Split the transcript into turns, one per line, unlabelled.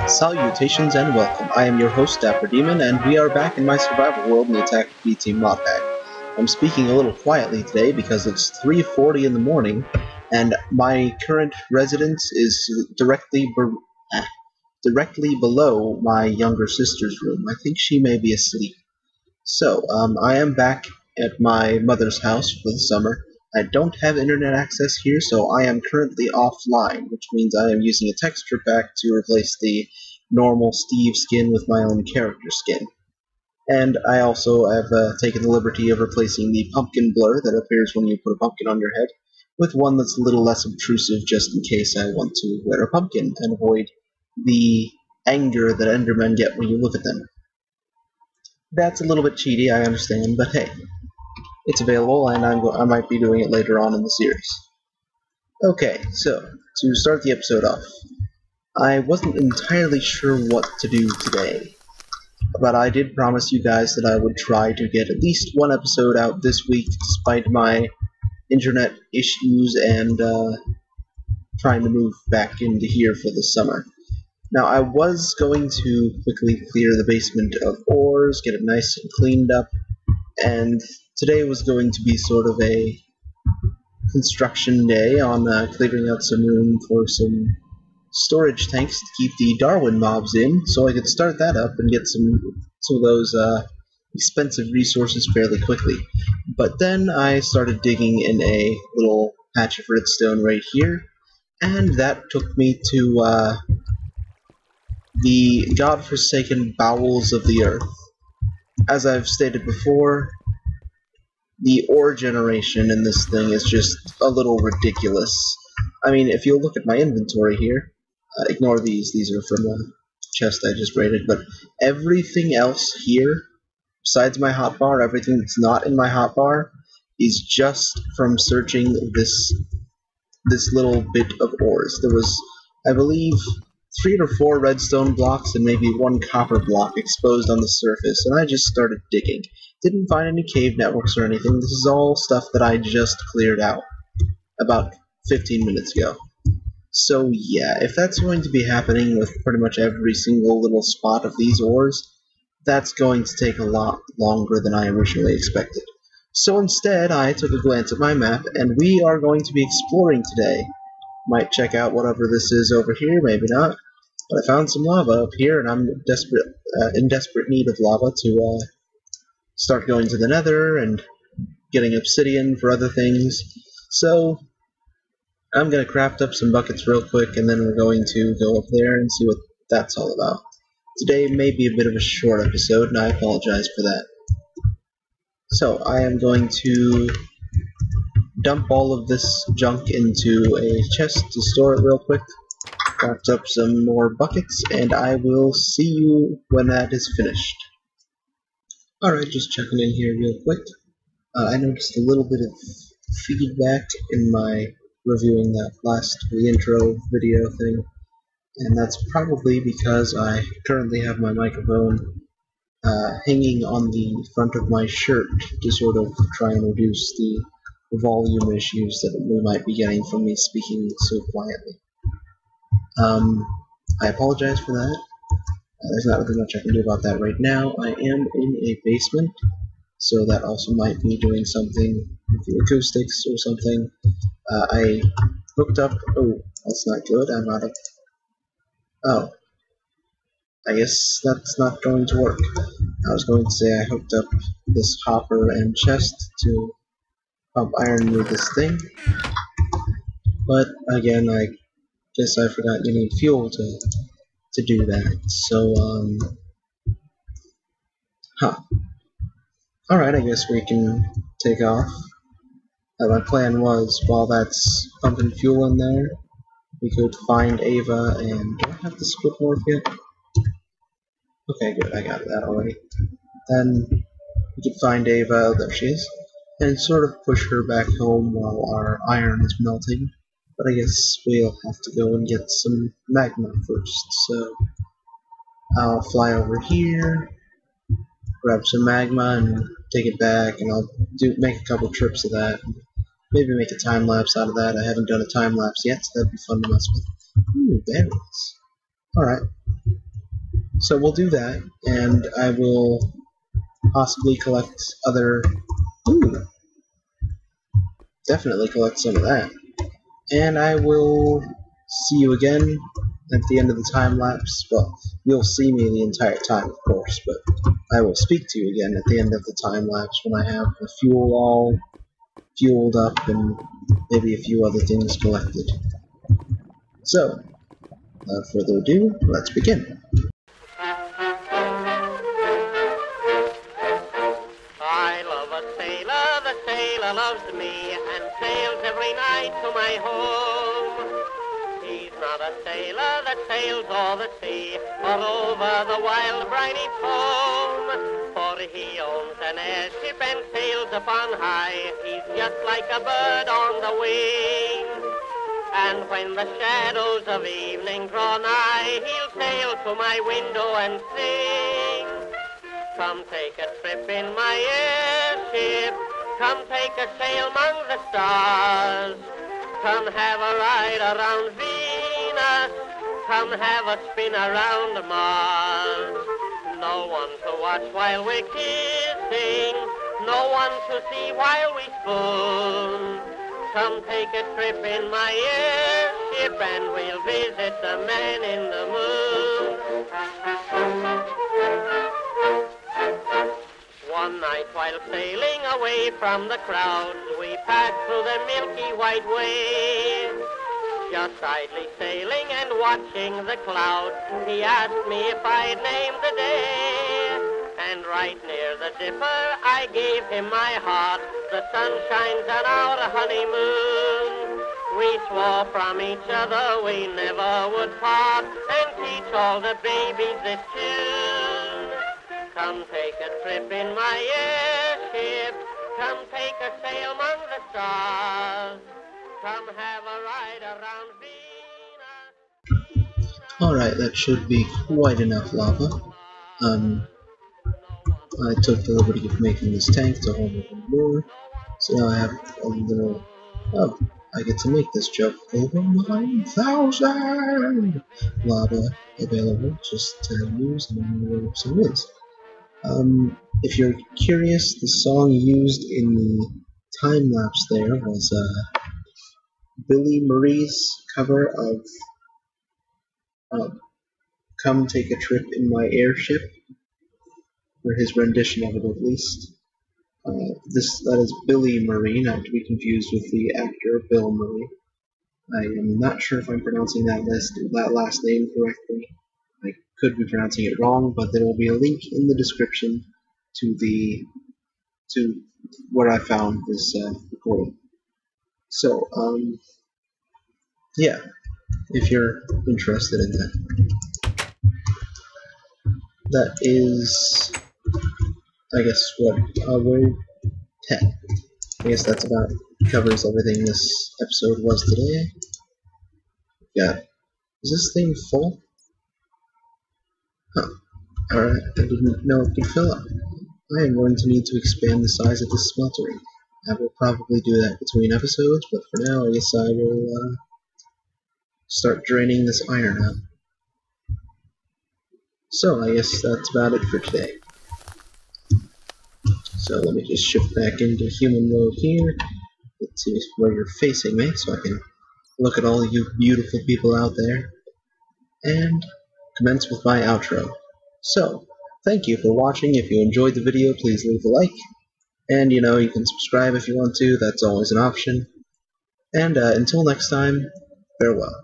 Salutations and welcome. I am your host, DapperDemon, and we are back in my survival world in the Attack B Team mod pack. I'm speaking a little quietly today because it's 3:40 in the morning, and my current residence is directly below my younger sister's room. I think she may be asleep. So, I am back at my mother's house for the summer. I don't have internet access here, so I am currently offline, which means I am using a texture pack to replace the normal Steve skin with my own character skin. And I also have taken the liberty of replacing the pumpkin blur that appears when you put a pumpkin on your head with one that's a little less obtrusive just in case I want to wear a pumpkin and avoid the anger that Endermen get when you look at them. That's a little bit cheaty, I understand, but hey, it's available, and I might be doing it later on in the series. Okay, so, to start the episode off, I wasn't entirely sure what to do today, but I did promise you guys that I would try to get at least one episode out this week despite my internet issues and trying to move back into here for the summer. Now, I was going to quickly clear the basement of ores, get it nice and cleaned up, and today was going to be sort of a construction day on clearing out some room for some storage tanks to keep the Darwin mobs in, so I could start that up and get some of those expensive resources fairly quickly. But then I started digging in a little patch of redstone right here, and that took me to the godforsaken bowels of the earth. As I've stated before, the ore generation in this thing is just a little ridiculous. I mean, if you'll look at my inventory here, ignore these are from a chest I just raided, but everything else here, besides my hotbar, everything that's not in my hotbar, is just from searching this little bit of ores. There was, I believe, 3 or 4 redstone blocks and maybe 1 copper block exposed on the surface, and I just started digging. Didn't find any cave networks or anything. This is all stuff that I just cleared out about 15 minutes ago. So yeah, if that's going to be happening with pretty much every single little spot of these ores, that's going to take a lot longer than I originally expected. So instead, I took a glance at my map, and we are going to be exploring today. Might check out whatever this is over here, maybe not. But I found some lava up here, and I'm in desperate need of lava to start going to the nether and getting obsidian for other things. So I'm going to craft up some buckets real quick, and then we're going to go up there and see what that's all about. Today may be a bit of a short episode, and I apologize for that. So I am going to dump all of this junk into a chest to store it real quick, craft up some more buckets, and I will see you when that is finished. Alright, just checking in here real quick. I noticed a little bit of feedback in my reviewing that last intro video thing, and that's probably because I currently have my microphone hanging on the front of my shirt to sort of try and reduce the volume issues that we might be getting from me speaking so quietly. I apologize for that. There's not really much I can do about that right now. I am in a basement, so that also might be doing something with the acoustics or something. I hooked up... Oh, that's not good. I'm out of... Oh. I guess that's not going to work. I was going to say I hooked up this hopper and chest to pump iron with this thing, but again, I guess I forgot you need fuel to do that, so, Alright, I guess we can take off. My plan was, while that's pumping fuel in there, we could find Ava and... Do I have the squid morph yet? Okay, good, I got that already. Then we could find Ava, there she is, and sort of push her back home while our iron is melting. But I guess we'll have to go and get some magma first, so I'll fly over here, grab some magma and take it back, and I'll make a couple trips of that. Maybe make a time lapse out of that. I haven't done a time lapse yet, so that'd be fun to mess with. Ooh, berries. Alright, so we'll do that, and I will possibly collect other... Ooh, definitely collect some of that. And I will see you again at the end of the time lapse. Well, you'll see me the entire time, of course, but I will speak to you again at the end of the time lapse when I have the fuel all fueled up and maybe a few other things collected. So, without further ado, let's begin.
I love a sailor, the sailor loves me, and sails every night to my home. He's not a sailor that sails o'er the sea, or over the wild briny foam, for he owns an airship and sails upon high. He's just like a bird on the wing, and when the shadows of evening draw nigh, he'll sail to my window and sing. Come take a trip in my airship, come take a sail among the stars. Come have a ride around Venus, come have a spin around Mars. No one to watch while we're kissing, no one to see while we spoon. Come take a trip in my airship and we'll visit the man in the moon. One night while sailing away from the crowds, we passed through the milky white waves. Just idly sailing and watching the clouds, he asked me if I'd name the day. And right near the Dipper I gave him my heart. The sun shines on our honeymoon. We swore from each other we never would part, and teach all the babies this tune. Come take a trip in my airship, come take a sail among the stars, come have a ride around Venus.
Alright, that should be quite enough lava. I took the liberty of making this tank to hold even more, so now I have a little... Oh, I get to make this joke. Over 9,000 lava available just to use and some wins. If you're curious, the song used in the time lapse there was Billy Marie's cover of "Come Take a Trip in My Airship," or his rendition of it at least. That is Billy Marie, not to be confused with the actor Bill Murray. I am not sure if I'm pronouncing that last name correctly. I could be pronouncing it wrong, but there will be a link in the description to where I found this recording. So, yeah, if you're interested in that. That is, I guess, what, word 10. I guess that's about covers everything this episode was today. Yeah. Is this thing full? Huh. Alright, I didn't know it could fill up. I am going to need to expand the size of this smeltery. I will probably do that between episodes, but for now I guess I will start draining this iron out. So I guess that's about it for today. So let me just shift back into human mode here. Let's see where you're facing me so I can look at all you beautiful people out there. And commence with my outro. So, thank you for watching. If you enjoyed the video, please leave a like. And, you know, you can subscribe if you want to. That's always an option. And until next time, farewell.